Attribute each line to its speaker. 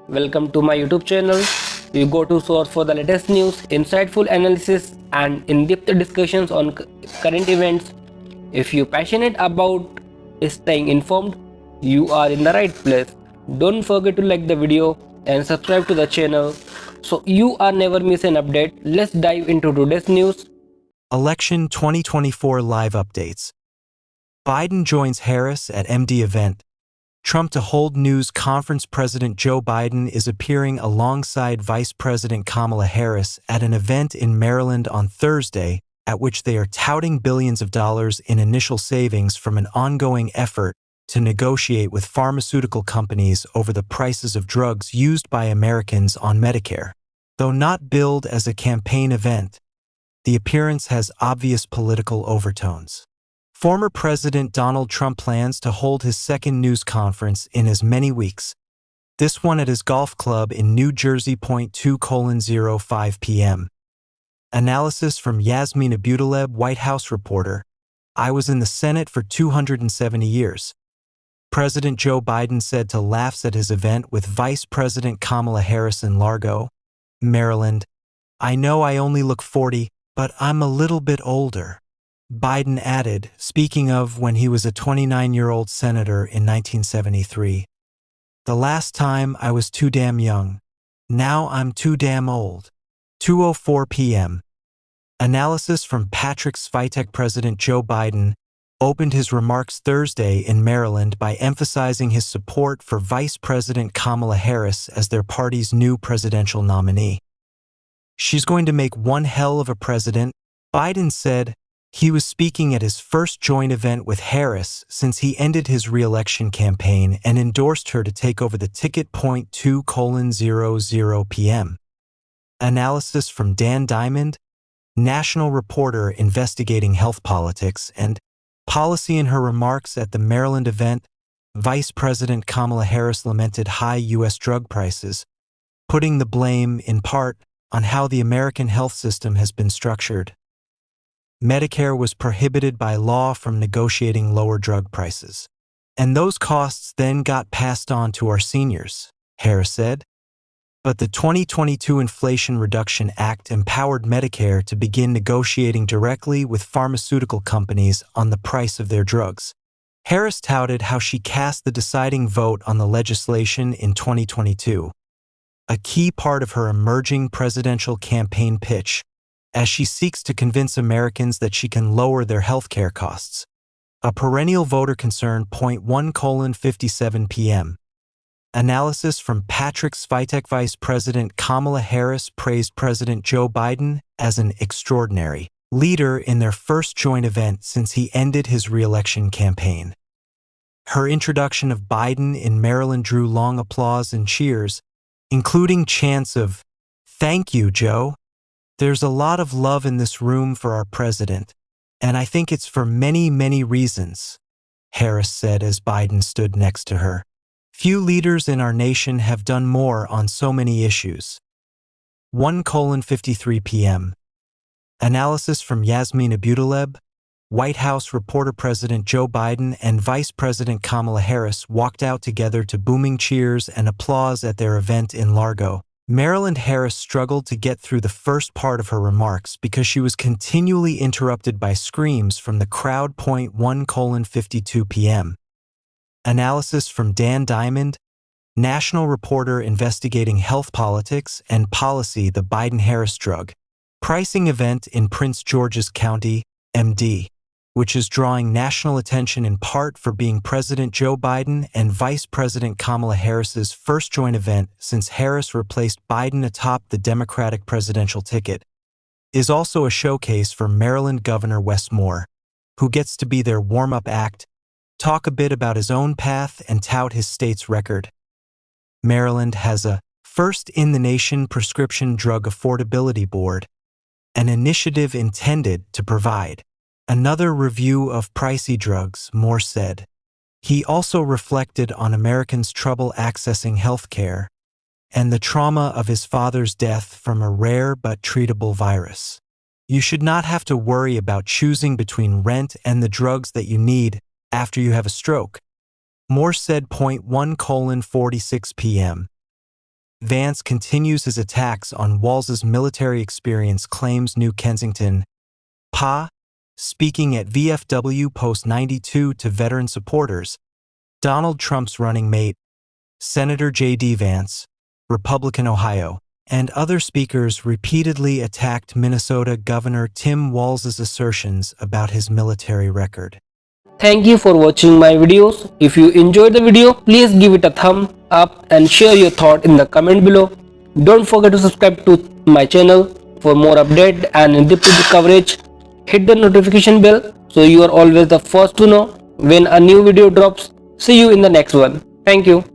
Speaker 1: Welcome to my YouTube channel. You go to source for the latest news, insightful analysis, and in-depth discussions on current events. If you're passionate about staying informed, you are in the right place. Don't forget to like the video and subscribe to the channel so you are never miss an update. Let's dive into today's news.
Speaker 2: Election 2024 live updates. Biden joins Harris at MD event. Trump to hold news conference. President Joe Biden is appearing alongside Vice President Kamala Harris at an event in Maryland on Thursday, at which they are touting billions of dollars in initial savings from an ongoing effort to negotiate with pharmaceutical companies over the prices of drugs used by Americans on Medicare. Though not billed as a campaign event, the appearance has obvious political overtones. Former President Donald Trump plans to hold his second news conference in as many weeks, this one at his golf club in New Jersey. 2:05 p.m. Analysis from Yasmeen Abudaleb, White House reporter. I was in the Senate for 270 years. President Joe Biden said to laughs at his event with Vice President Kamala Harris in Largo, Maryland. I know I only look 40, but I'm a little bit older. Biden added, speaking of when he was a 29-year-old senator in 1973. The last time I was too damn young. Now I'm too damn old. 2:04 p.m. Analysis from Patrick Svitek. President Joe Biden opened his remarks Thursday in Maryland by emphasizing his support for Vice President Kamala Harris as their party's new presidential nominee. She's going to make one hell of a president, Biden said. He was speaking at his first joint event with Harris since he ended his re-election campaign and endorsed her to take over the ticket. 2:00 p.m. Analysis from Dan Diamond, national reporter investigating health politics and policy. In her remarks at the Maryland event, Vice President Kamala Harris lamented high U.S. drug prices, putting the blame, in part, on how the American health system has been structured. Medicare was prohibited by law from negotiating lower drug prices, and those costs then got passed on to our seniors, Harris said. But the 2022 Inflation Reduction Act empowered Medicare to begin negotiating directly with pharmaceutical companies on the price of their drugs. Harris touted how she cast the deciding vote on the legislation in 2022, a key part of her emerging presidential campaign pitch, as she seeks to convince Americans that she can lower their healthcare costs. A perennial voter concern. 1:57 p.m. Analysis from Patrick Svitek. Vice President Kamala Harris praised President Joe Biden as an extraordinary leader in their first joint event since he ended his re-election campaign. Her introduction of Biden in Maryland drew long applause and cheers, including chants of, "Thank you, Joe. There's a lot of love in this room for our president, and I think it's for many, many reasons," Harris said as Biden stood next to her. Few leaders in our nation have done more on so many issues. 1:53 p.m. Analysis from Yasmeen Abudaleb, White House reporter. President Joe Biden and Vice President Kamala Harris walked out together to booming cheers and applause at their event in Largo, Maryland. Harris struggled to get through the first part of her remarks because she was continually interrupted by screams from the crowd. 1:52 p.m. Analysis from Dan Diamond, national reporter investigating health politics and policy. The Biden-Harris drug pricing event in Prince George's County, MD, which is drawing national attention in part for being President Joe Biden and Vice President Kamala Harris's first joint event since Harris replaced Biden atop the Democratic presidential ticket, is also a showcase for Maryland Governor Wes Moore, who gets to be their warm-up act, talk a bit about his own path, and tout his state's record. Maryland has a first-in-the-nation prescription drug affordability board, an initiative intended to provide another review of pricey drugs, Moore said. He also reflected on Americans' trouble accessing health care and the trauma of his father's death from a rare but treatable virus. You should not have to worry about choosing between rent and the drugs that you need after you have a stroke, Moore said. 1:46 p.m. Vance continues his attacks on Walz's military experience, claims New Kensington. Pa, speaking at VFW Post 92 to veteran supporters, Donald Trump's running mate, Senator J.D. Vance, Republican Ohio, and other speakers repeatedly attacked Minnesota Governor Tim Walz's assertions about his military record.
Speaker 1: Thank you for watching my videos. If you enjoyed the video, please give it a thumb up and share your thought in the comment below. Don't forget to subscribe to my channel for more update and in-depth coverage. Hit the notification bell so you are always the first to know when a new video drops. See you in the next one. Thank you.